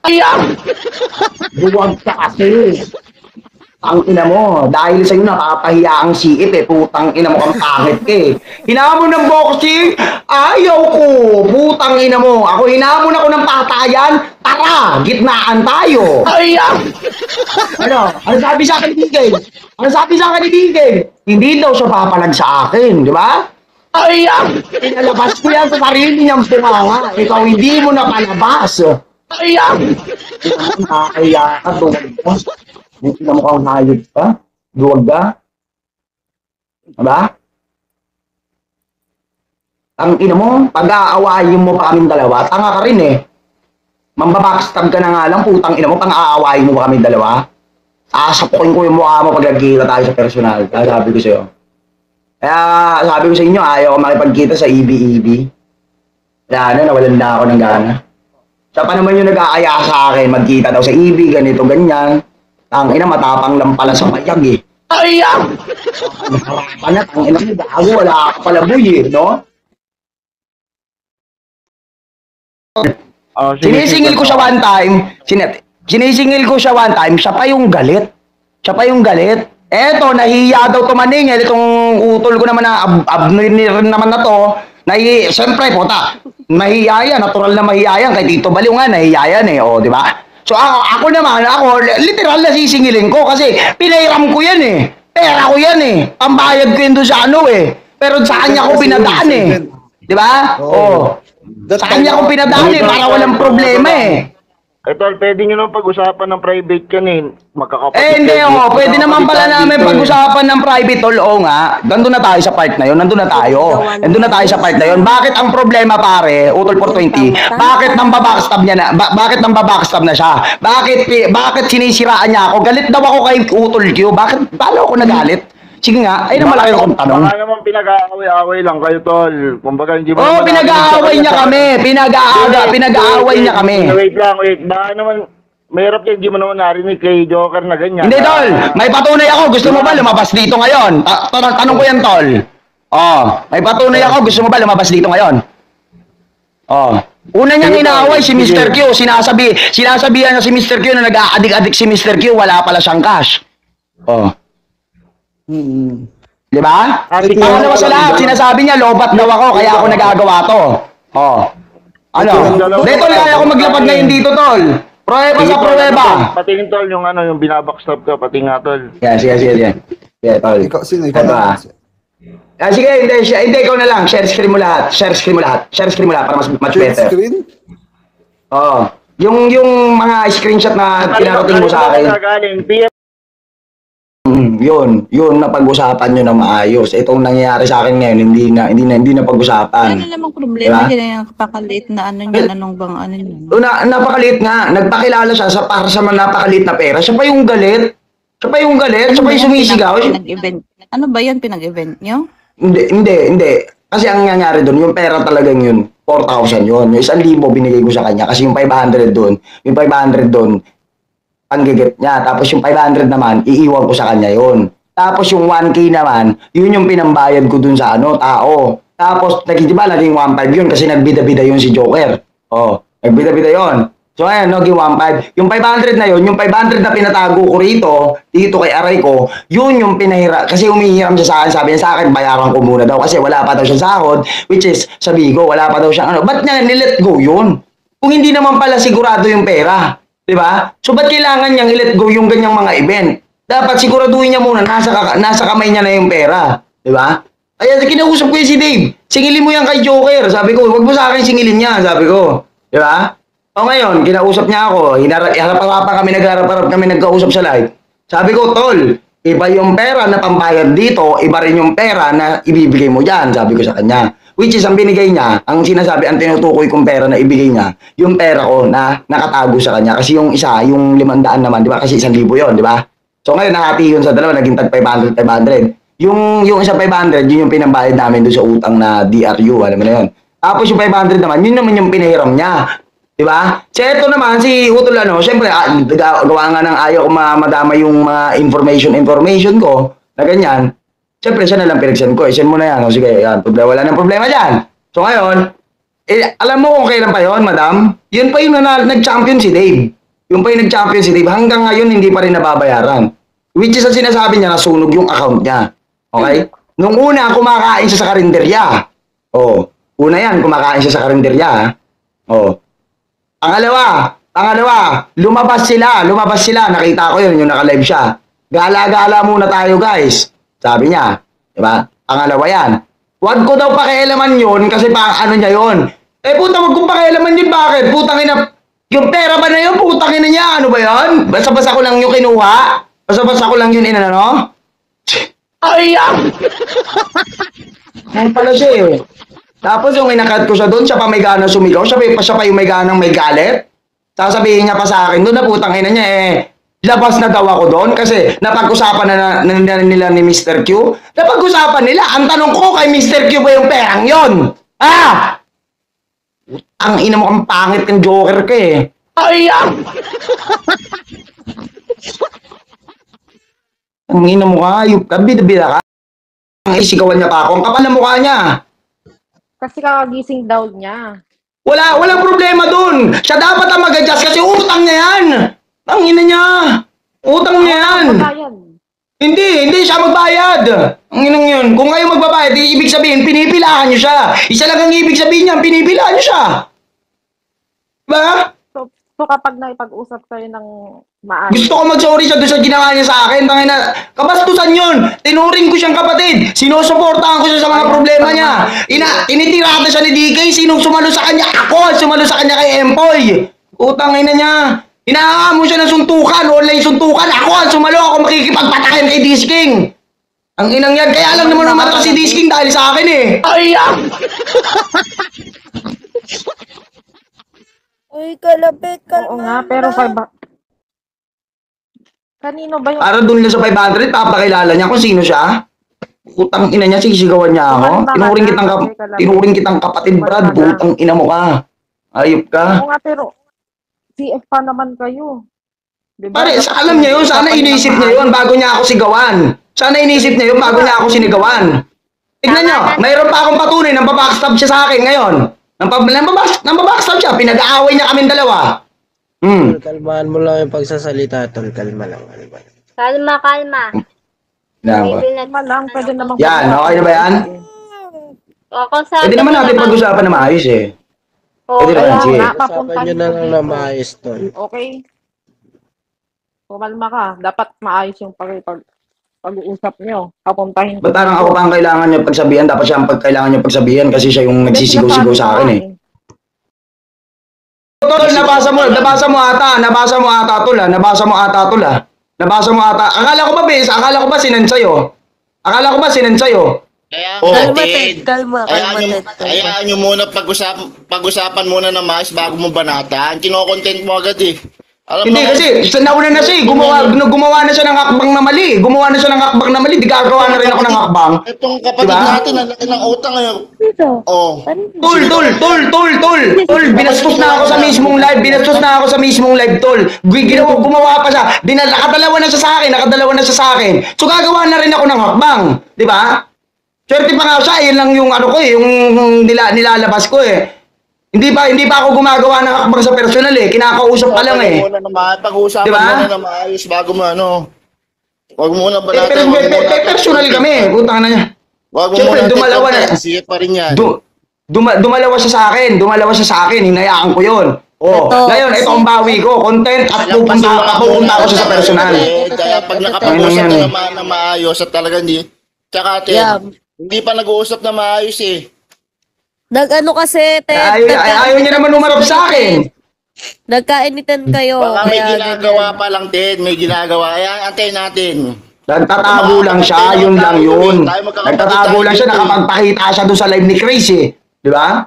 Ayan! Buwag ka kasi. Ang ina mo, dahil sa'yo napapahiya ang siip eh, putang ina mo kang pangit ka eh. Hinamon ng boxing, ayaw ko, putang ina mo. Ako hinamon ako ng patayan, tara, gitnaan tayo. Ayan! Ano sabi sa akin ni Bigel? Ano sabi sa akin ni Bigel? Hindi daw siya papalag sa akin, di ba? Ayan! Pinalabas ko yan sa sarili niyang bunganga. Ikaw hindi mo na palabas. Ayan! Nakakaya ka, duwag ka. Hindi na mukhang hayop ka. Duwag ka. Diba? Ang ina mo, pag-aawayin mo pa kaming dalawa, tanga ka rin eh. Mambabackstab ka na nga lang, putang ina mo, pang-aawayin mo pa kaming dalawa. Sasapukin ko yung mukha mo pag nagkita tayo sa personal. Kaya sabi ko sa'yo. Kaya sabi ko sa inyo, ayaw ko makipagkita sa EB-EB. Kaya nawalan na ako ng gana. Siya pa naman yung nag-aaya sa akin, magkita daw sa EB, ganito, ganyan. Ang ina, matapang lang pala sa mayag eh. Ayan! Nakarapan na, ang ina mo, gago, wala ka pala boy eh, no? Sinisingil ko siya one time, sinisingil ko siya one time, siya pa yung galit. Siya pa yung galit. Eto, nahiya daw tumaning, itong utol ko naman na abnir naman na to, siyempre, puta, mahiya yan, natural na mahiya yan, kay Tito Baliw nga, nahiya yan eh, o, di ba? So ako naman, literal na sisingilin ko kasi pinairam ko yan eh. Pera ko yan eh. Pambayad ko yun doon sa ano eh. Pero sa kanya ko pinadaan eh. Di ba? Oo. Sa kanya ko pinadaan eh para walang problema eh. Tol, pwede nyo naman pag-usapan ng private yan eh. Magkakapatid. Hindi pwede naman pala namin pag-usapan ng private tol. Oo nga, nandun na tayo sa part na yun, nandun na tayo sa part na yun. Bakit ang problema pare, Utol 420, bakit nang babackstab niya na, bakit nang babackstab na siya? Bakit sinisiraan niya ako? Galit daw ako kay Utol Q, bakit, paano ako nagalit? Sige nga, ayun naman lang yung tanong. Baka naman pinag-aaway-aaway lang kayo, Tol. Kumbaga hindi mo Oo, pinag-aaway niya kami, pinag-aaway niya kami. Wait lang. Baka naman, mahirap yan, hindi mo naman narinig kay Joker na ganyan. Hindi, Tol. May patunay ako. Gusto mo ba lumabas dito ngayon? Tanong ko yan, Tol. Oh, may patunay ako. Gusto mo ba lumabas dito ngayon? Oh. Una niyang inaaway si Mr. Q. Sinasabihan niya si Mr. Q na nag-aadik-adik si Mr. Q. Wala pala siyang cash. Oh. Di ba? Pangalawa sa lahat, sinasabi niya, lobat daw ako, kaya ako nagagawa to. Oh. Ano? Dito lang ako maglapag ngayon dito, Tol. Prueba sa prueba. Patingin, Tol, yung binabackstab ka, pati nga, Tol. Sige, Tol. Sino? Sige, hindi, ikaw na lang. Share screen mo lahat para mas much better. Screen? Oo. Yung mga screenshot na pinarating mo sa akin. Yun na pag-usapan nyo na maayos. Itong nangyayari sa akin ngayon, hindi na pag-usapan. Ano namang problema diba? Yan, napakaliit na ano yun, anong bang ano yun? Napakaliit nga. Nagpakilala siya para sa mga napakaliit na pera. Siya pa yung galit. Siya pa yung sumisigaw. Pinag-event. Ano ba yan, pinag-event nyo? Hindi. Kasi ang nangyayari doon, yung pera talagang yun, 4,000 yun. Yung 1,000 binigay ko sa kanya. Kasi yung 500 doon, panggigit niya. Tapos yung 500 naman, iiwan ko sa kanya yun. Tapos yung 1K naman, yun yung pinambayad ko dun sa tao. Tapos, naging 1.5 yun kasi nagbida-bida yun si Joker. Oh, nagbida-bida yun. So ayan, naging 1.5. Yung 500 na yun, yung 500 na pinatago ko dito kay aray ko, yun yung pinahira. Kasi umihiram siya sa akin, sabi niya sa akin, bayaran ko muna daw kasi wala pa daw siyang sahod, which is, sabi ko, wala pa daw siyang ba't niya nilet go yun? Kung hindi naman pala sigurado yung pera. Diba? So, ba't kailangan niyang i-let go yung ganyang mga event? Dapat siguraduhin niya muna, nasa kamay niya na yung pera. Diba? Kaya kinausap ko yung si Dave. Singilin mo yan kay Joker. Sabi ko, wag mo sa akin singilin niya. Sabi ko. Diba? O ngayon, kinausap niya ako. Harap-harapan kami, nagharap-harap kami, nagkausap sa live. Sabi ko, Tol, iba yung pera na pambayad dito, iba rin yung pera na ibibigay mo dyan. Sabi ko sa kanya. Which is, ang binigay niya, ang sinasabi, ang tinutukoy kong pera na ibigay niya, yung pera ko na nakatago sa kanya. Kasi yung isa, yung 500 naman, di ba? Kasi 1,000 yun, di ba? So ngayon, nakati yun sa dalawa, naging tag 500. Yung isa 500, yun yung pinambayad namin doon sa utang na DRU, alam mo na yun. Tapos yung 500 naman, yun naman yung pinahiram niya. Di ba? So ito naman, si Utol, syempre, gawa nga ng ayaw ko madama yung mga information ko, na ganyan. Siyempre, siya na lang pinag-send ko. I-send mo na yan. O, sige, yan. Wala nang problema dyan. So, ngayon, Alam mo kung kailan pa yon, madam? Yun pa yung nag-champion si Dave. Yung pa yung nag-champion si Dave. Hanggang ngayon, hindi pa rin nababayaran. Which is ang sinasabi niya, nasunog yung account niya. Okay? Nung una, kumakain siya sa karinderya. Oh, una yan, kumakain siya sa karinderya. Oh. Pangalawa, lumabas sila. Nakita ko yun, yung naka-live siya. Gala-gala muna tayo, guys. Sabi niya. Diba? Pangalawa yan. Huwag ko daw pakialaman yun kasi ano niya yun. Puta, wag kong pakialaman yun. Bakit? Putang ina. Yung pera ba na yun? Putang ina niya. Ano ba yun? Basta-basta ko lang yung kinuha. Basta-basta ko lang yun inano. Ay, Ano pala siya eh. Tapos yung inakat ko siya doon, siya pa may gana sumigaw. Siya pa yung may ganang may galit. Sasabihin niya pa sa akin doon na putang ina niya labas na daw ako doon kasi napag-usapan na nila ni Mr. Q. Napag-usapan nila. Ang tanong ko kay Mr. Q ba yung perang yon? Ah! Ang ina mo kang pangit ng Joker ka eh. ay, Ang ina mo ka, yung bida-bida ka. Ang isigawan niya pa ako. Ang kapal na mukha niya. Kasi kakagising daw niya. Walang problema dun. Siya dapat ang mag-adjust kasi utang niya yan. Ang ina niya. Utang niya yan. Patayan. Hindi siya magbayad. Ang inang yun. Kung kayo magbabayad, ibig sabihin, pinipilahan niyo siya. Isa lang ang ibig sabihin niya, pinipilahan niyo siya. Diba? So kapag naipag-usap kayo ng maayos, Gusto ko mag-sorry siya doon sa ginawa niya sa akin. Tangina, kabastusan yun. Tinuring ko siyang kapatid. Sinusuportahan ko siya sa mga problema niya. Tinitirata siya ni DK. Sinong sumalo sa kanya? Ako ang sumalo sa kanya kay Empoy. Utang ina niya. Inaamo siya ng suntukan. Online suntukan. Ako ang sumalo. Ako makikipagpatayan kay Disking. Ang inang yan. Kaya lang naman umatras si Disking dahil sa akin eh. ay, Uy, kalapit, oo nga, pero kanino ba yung Para doon lang sa 500, papakilala niya kung sino siya. Utang ina niya, sisigawan niya ako. Tinuring kitang kapatid, Brad. Utang ina mo ka. Ayop ka. Oo nga, pero CF pa naman kayo. Diba? Pare, alam niya yun. Sana inisip niya yun bago niya ako sigawan. Sana inisip niya yun bago niya ako sinigawan. Tignan niyo, mayroon pa akong patunay nang babackstab siya sa akin ngayon. Nang babackstab siya, pinag-aaway niya kaming dalawa. Tol, kalmahan mo lang yung pagsasalita, tol. Kalma lang. Kalma, kalma. Kalma lang, pwede naman. Yan, okay na ba yan? O, kung sa Pwede naman natin pag-usapan na maayos eh. Pwede naman, Kaya sige. nga, Usapan papunta nyo na lang na maayos, tol. Okay. Kumalma ka. Dapat maayos yung pag-uusap nyo. Papuntahin Ba't parang ako pa ang kailangan niya pagsabihan? Dapat siya ang kailangan niya pagsabihan kasi siya yung nagsisigaw-sigaw sa akin eh. Tol, nabasa mo ata, tol. Nabasa mo ata. Akala ko ba sinend sa'yo? Kaya Oh. Kalma, Hayaan nyo muna pag-usapan muna na maayos bago mo banatan. Kino-content mo agad eh. Alam Hindi mo, kasi nauna na siya eh. Gumawa na siya ng hakbang na mali. Di gagawa na rin ako ng hakbang. itong kapatid Diba? natin, ang laki ng utang ngayon. Oh. Tol, binastos na ako sa mismong live, tol. Gumawa pa siya. Nakadalawa na siya sa akin. So gagawa na rin ako ng hakbang. Di ba? Swerte pa nga siya, yun lang yung ano ko eh, yung nilalabas ko eh. Hindi pa ako gumagawa ng hakbang sa personal eh. Kinakausap pa lang eh. Pag-uusapan Diba? muna na maayos bago mo ano. Huwag mo muna banatan. Personal kami, putang na niya. Huwag mo Siyempre, muna dumalawa na. Sige pa rin yan. Dumalawa siya sa akin, hinayaan ko yun. Oh, ngayon, ito ang bawi ko, content at pupunta ako siya sa personal. Kaya pag nakapag-usap ka naman na maayos at talaga hindi. Tsaka hindi pa nag-uusap na maayos eh. Nag-ano kasi, Ayaw niya naman umarap sa akin. Nagkainitan kayo. Baka may kaya ginagawa ganyan. pa lang, Ted. May ginagawa. Kaya antayin natin. Nagtatago lang siya, yun lang yun. Nagtatago lang siya, nakapagpakita siya doon sa live ni Chris eh. Di ba?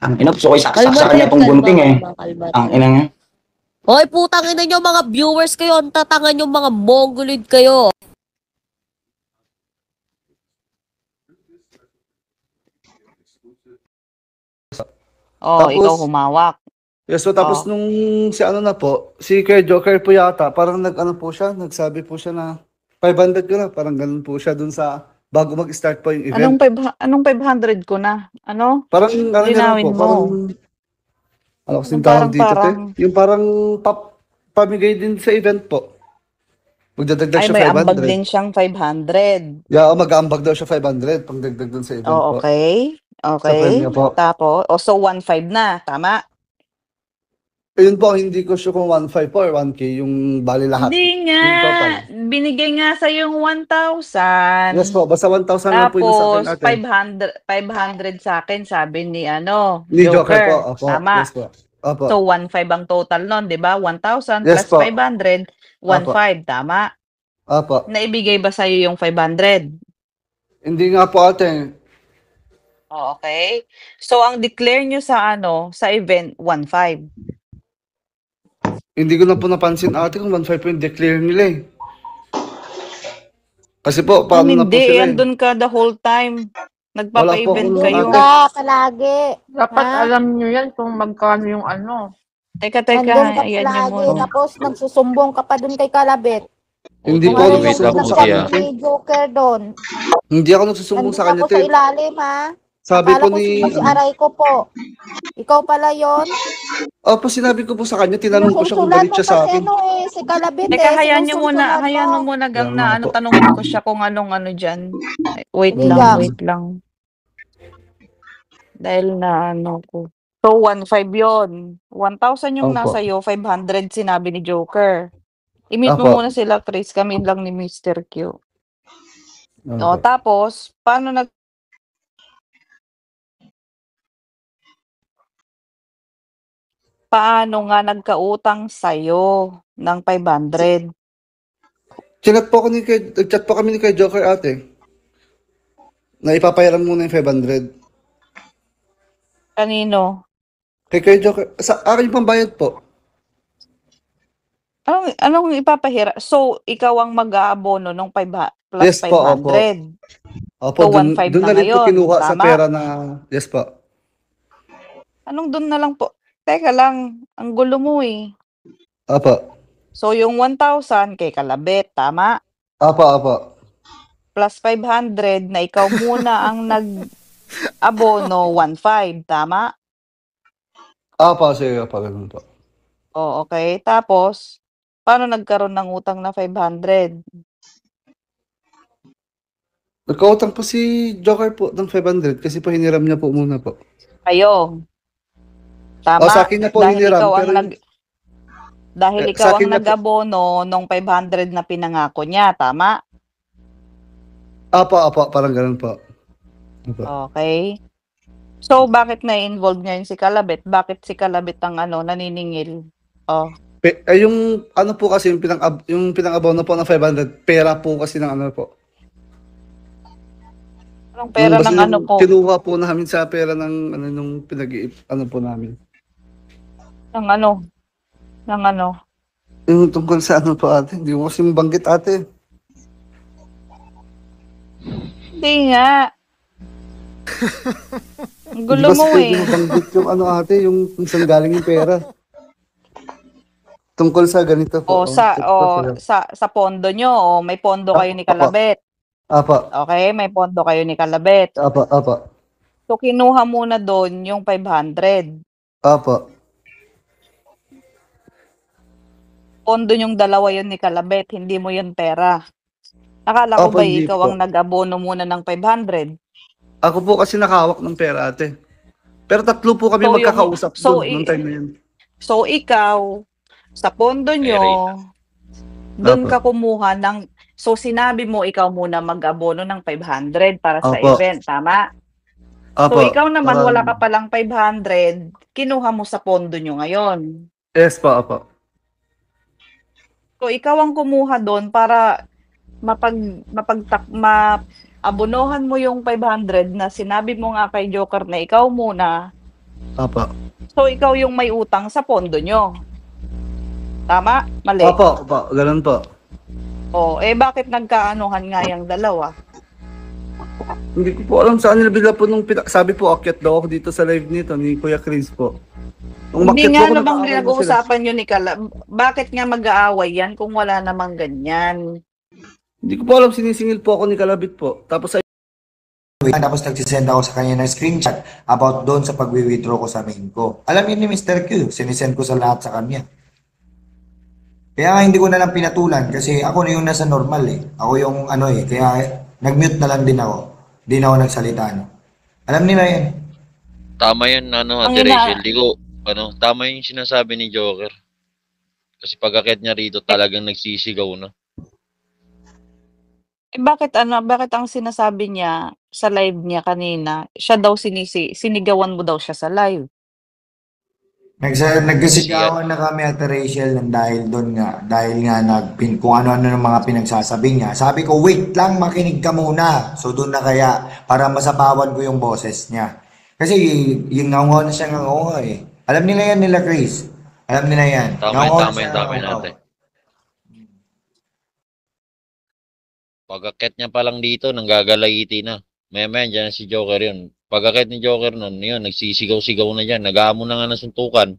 Ang ina, gusto ko isaksak sa kanya tong gunting eh. Ang ina nga. Hoy, putang ina nyo mga viewers kayo. Ang tatangan yung mga mongolid kayo. Oh, Tapos- ikaw humawak. Yes, so tapos Oh. nung si ano na po, si Kuya Joker po yata, parang nag-ano po siya, nagsabi po siya na 500 ko na, parang ganun po siya dun sa bago mag-start po yung Anong event. anong 500 ko na? Ano? Parang ano niya lang Linawin po, mo. parang ano kasing Anong tawag dito, te? parang Yung parang pamigay din sa event po. Magdadagdag ay siya may ambag 500. din siyang 500. Yeah, mag-aambag daw siya 500 pang dagdag dun sa event Oh, po. okay. Sa Okay. premyo po. Tapos, so 1.5 na, tama? Ayun po, hindi ko sure kung 1.5 po or 1K yung bali lahat. Hindi nga. Yung total. Binigay nga sa yung 1,000. Yes po, basta 1,000 lang po yung sa akin Tapos, ate. 500 sa akin, sabi ni Ni Joker po. Opo. Tama. Yes po. Opo. So, 1.5 ang total nun, di ba? 1,000 Yes plus po. 500, 1.5, tama? Opo. Naibigay ba sa'yo yung 500? Hindi nga po ate. Oh, okay. So, ang declare nyo sa sa event, 1.5. Hindi ko na po napansin ate kung 1.5 po yung declare nila eh. Kasi po, paano na po Hindi, sila eh. andun ka the whole time. Nagpapa-event Wala po kayo. akong Ka palagi. Dapat Ha? alam nyo yan kung magkano yung ano. Teka, Nandun ka ayan yung palagi. muna. Tapos nagsusumbong ka pa dun kay Kalabit. Hindi Kung po ano ako yung nagsusumbong sa nagchat kanya. ni Joker doon. Hindi ako nagsusumbong Nandun sa kanya ako sa te. ilalim, ha? Sabi Akala po ko ni... si Aray ko po. Ikaw pala yon. Opo, sinabi ko po sa kanya, tinanong ko siya kung Sinusulsulan galit mo siya sa kasi akin. si Kalabit Teka, sinusulsulan hayaan mo muna gang Kaya na nga po. tanungin ko siya kung anong dyan. Wait Sige, lang, gang. wait lang. Dahil na ko. So, 1.5 yun. 1,000 yung Opo. nasa iyo, 500 sinabi ni Joker. I-meet mo Opo. muna sila, Chris. Kami lang ni Mr. Q. O, Opo. tapos, paano nga nagkautang sa'yo ng 500? Nag-chat po kami ni kay Joker ate. Na ipapayaran muna yung 500. Kanino? Kay Joker, sa akin yung pambayad po. Anong ipapahira? So, ikaw ang mag-aabono ng plus Yes po, opo. 500. Opo, So, dun 1.5 na na rin po ngayon, kinuha sa tama? pera na, yes po. Anong doon na lang po? Teka lang, ang gulo mo eh. Opo. So, yung 1,000 kay Kalabet, tama? Opo. Plus 500 na ikaw muna ang nag-abono, 1.5, tama? Opo, sige po, ganun po. O, okay. Tapos, paano nagkaroon ng utang na 500? Nagkautang po si Joker po ng 500 kasi po hiniram niya po muna po. Kayo. Tama? Sa akin na po Dahil hiniram, ikaw ang pero dahil sa ikaw akin ang na po. nag-abono nung 500 na pinangako niya, tama? Opo, parang ganun po. Opo. Okay. So, bakit na-involve ngayon si Kalabit? Bakit si Kalabit ang naniningil? Oh, Yung ano po kasi, yung pinang-abono po ng 500, pera po kasi ng ano po. anong pera Basta ng yung po? kinuha po namin sa pera ng nung po namin. Ng ano? Yung tungkol sa ano po ate, hindi mo kasi mabanggit ate. Hindi nga. Ang Hindi gulo kasi mo pwede eh. mabanggit yung ano ate, yung kung saan galing yung pera. Tungkol sa ganito po. Sa pondo nyo, may pondo kayo ni Kalabet. Apa. Okay, may pondo kayo ni Kalabet. Apa. So, kinuha muna doon yung 500. Apa. Pondo yung dalawa yun ni Kalabet, hindi mo yun pera. Akala ko Opo, ba hindi ikaw po. ang nag-abono muna ng 500? Ako po kasi nakahawak ng pera ate. Pero tatlo po kami So, yung- magkakausap so, doon nung time na yun. So, ikaw, sa pondo nyo, doon Opo. ka kumuha ng... So, sinabi mo, ikaw muna mag-abono ng 500 para sa Opo. event, tama? Apa. So, ikaw naman, Parang- wala ka palang 500, kinuha mo sa pondo nyo ngayon. Yes po, apa. So, ikaw ang kumuha doon para maabonohan mo yung 500 na sinabi mo nga kay Joker na ikaw muna. Apa. So, ikaw yung may utang sa pondo nyo. Tama? Mali? Apa, ganun po. O, bakit nagkaanuhan nga yung dalawa? Hindi ko po alam saan nila bigla po sabi po, akyat daw ako dito sa live nito ni Kuya Chris po. Nung Hindi umakyat nga po ako, namang nag-aaway na sila. pinag-uusapan yun ni Bakit nga mag-aaway yan kung wala namang ganyan? Hindi ko po alam, sinisingil po ako ni Kalabit po. Tapos Tapos nagsisend ako sa kanya ng screenshot about doon sa pag-withdraw ko sa main ko. Alam niyo ni Mr. Q, sinisend ko sa lahat sa kanya. Kaya nga hindi ko na lang pinatulan kasi ako na yung nasa normal eh. Ako yung ano eh, kaya nag-mute na lang din ako. Hindi na ako nagsalita. No? Alam nila yan. Tama yan, Ang Ate ina- Rachel. Di ko, tama yung sinasabi ni Joker. Kasi pagkakit niya rito, talagang nagsisigaw na. Bakit ang sinasabi niya sa live niya kanina, siya daw sinigawan mo daw siya sa live. Nagkasigawan na kami at Rachel ng dahil doon nga. Dahil nga kung ano-ano ng mga pinagsasabi niya. Sabi ko, wait lang, makinig ka muna. So doon na kaya, para masapawan ko yung boses niya. Kasi yung ngaw na siya ngaw eh. Alam nila yan nila, Chris. Alam nila yan. Tama yun natin. Pagkakit niya pa lang dito, nanggagalaiti na. Maya-maya dyan si Joker yun. Pagkakit ni Joker nun, yun, nagsisigaw-sigaw na dyan. Nag-aamo na nga ng suntukan.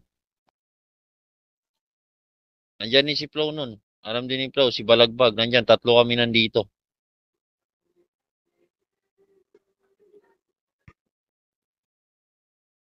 Nandyan ni si Flo nun. Alam din ni Flo, si Balagbag. Nandyan, 3 kami nandito.